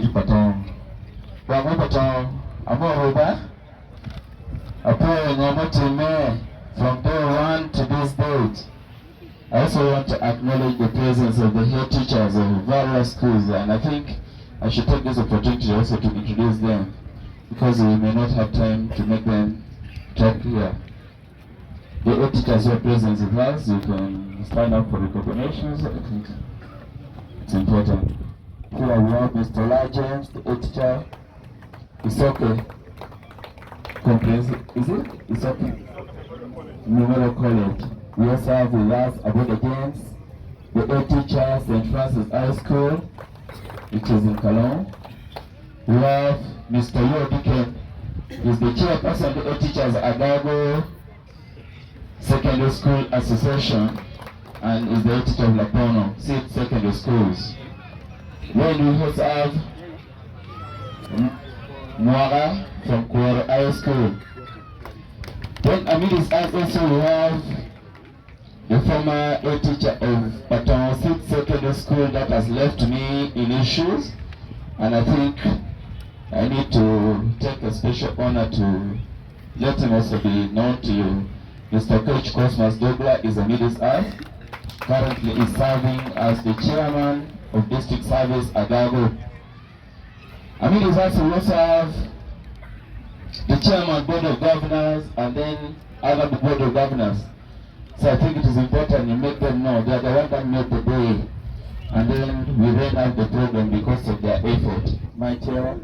to Patong. Wangu Patong, Amoruba, Apo Nyamotime, from day one to this date. I also want to acknowledge the presence of the head teachers of various schools, and I think I should take this opportunity also to introduce them, because we may not have time to make them talk here. The head teachers who are present in class, you can stand up for recognitions. I think it's important. Here we have Mr. Legend, the head teacher. It's okay. Comprehensive, is it? It's okay. Memorial College. We also have with us about the games, the head teacher, St. Francis High School, which is in Kalong. We have Mr. Yodiken, he's the chairperson of the head teachers Adago Secondary School Association, and is the head teacher of Lapono, 6 secondary schools. Then we also have Mwara from Kwara High School. Then amid his eyes also we have the former head teacher of Patong 6 secondary school that has left me in issues, and I think I need to take a special honor to let him also be known to you. Mr. Coach Cosmas Dobla is amid his eyes. Currently is serving as the chairman of district service Agago. Amid his eyes we also have the chairman board of governors and then other board of governors. So I think it is important you make them know they are the one that made the day, and then we ran out the program because of their effort. My chair,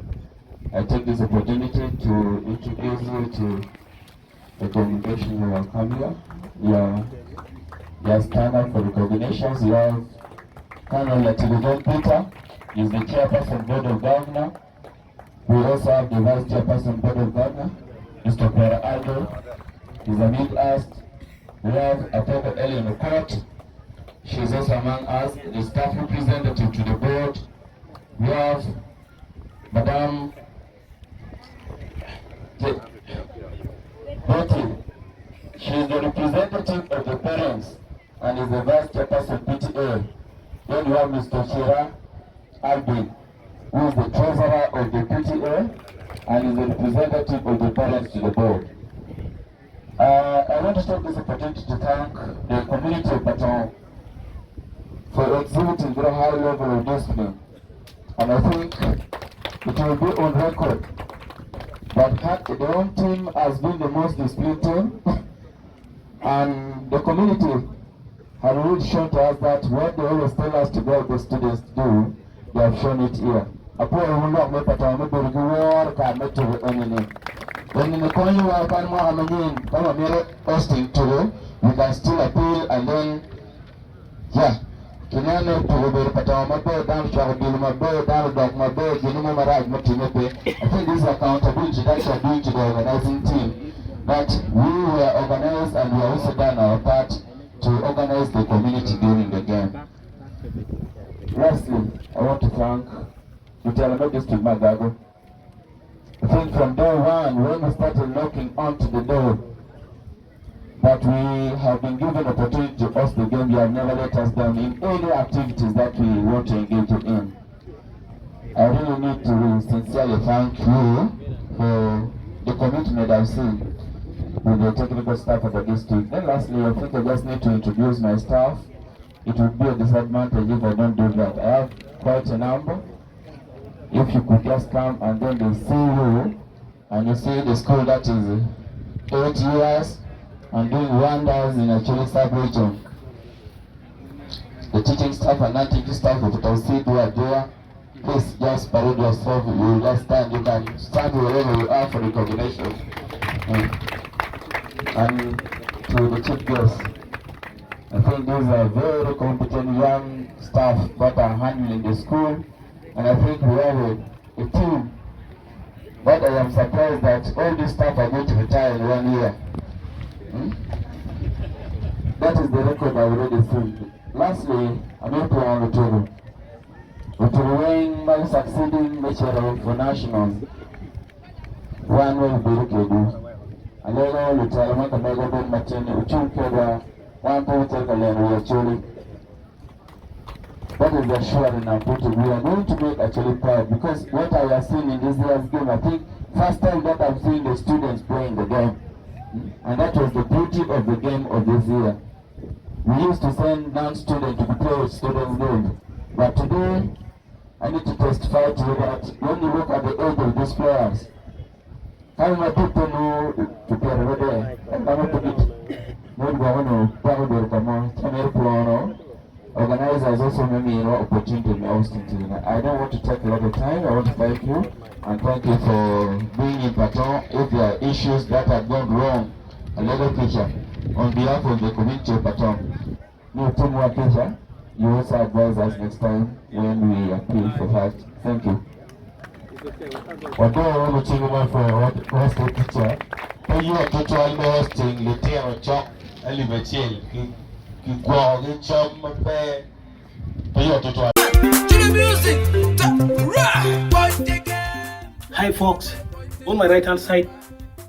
I take this opportunity to introduce you to the congregation who will come here. You are stand up for recognitions. You have Colonel Lativigon Peter, he is the chairperson board of governor. We also have the vice chairperson board of governor, Mr. Alur, he is amid us. We have Atoko Eli in the court. She is also among us, the staff representative to the board. We have Madam Betty. She is the representative of the parents and is the vice chairperson PTA. Then we have Mr. Shira Albin, who is the treasurer of the PTA and is the representative of the parents to the board. I want to take this opportunity to thank the community of Patong for exhibiting very high level of discipline. And I think it will be on record that the home team has been the most disciplined team, and the community has really shown to us that what they always tell us to go the students to do, they have shown it here. When in the corner where hosting to, we can still appeal, and then I think this is accountability that you are doing to the organizing team. But we were organized and we also done our part to organize the community during the game. Lastly, I want to thank the Uganda District Magago. I think from day one, when we started knocking onto the door, that we have been given opportunity to host the game, you have never let us down in any activities that we want to engage in. I really need to sincerely thank you for the commitment I've seen with the technical staff of the district. Then lastly, I think I just need to introduce my staff. It would be a disadvantage if I don't do that. I have quite a number. If you could just come and then they see you, and you see the school that is 8 years and doing wonders in Acholi sub-region. The teaching staff and non-teaching staff of Tausid who are there, please just parade yourself. You will just stand, you can stand wherever you are for recognition. And to the chief guests, I think these are very competent young staff that are handling the school. And I think we have a team, but I am surprised that all these staff are going to retire in 1 year. That is the record I already seen. Lastly, I'm going to Uturu. Uturu by succeeding lecturer for nationals. One will be Rukedu. And then all the Talamaka Megadon Martin, Uchukeda, one to take a land with Acholi. That is assured and putting. We are going to make Acholi proud because what I have seen in this year's game, I think first time that I've seen the students playing the game. And that was the beauty of the game of this year. We used to send non-students to play with students' game. But today, I need to testify to you that when you look at the age of these players, how many people know to play over there? And how many people organizers also made me opportunity in Austin. I don't want to take a lot of time. I want to thank you and thank you for being in Baton. If there are issues that have gone wrong, a little picture on behalf of the community of Baton. You teamwork picture. You also advise us next time when we appeal for that. Thank you. Although I want to take over for hosting picture, but you are totally hosting 𝔸𝕣𝕨𝕖𝕟𝕪 Hi folks, on my right hand side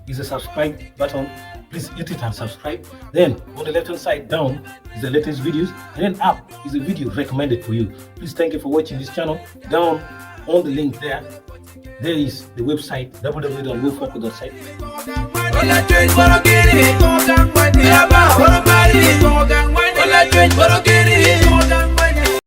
is a subscribe button. Please hit it and subscribe. Then on the left hand side down is the latest videos, and then up is a video recommended for you. Please thank you for watching this channel. Down on the link there is the website www.𝔸𝕣𝕨𝕖𝕟𝕪.com.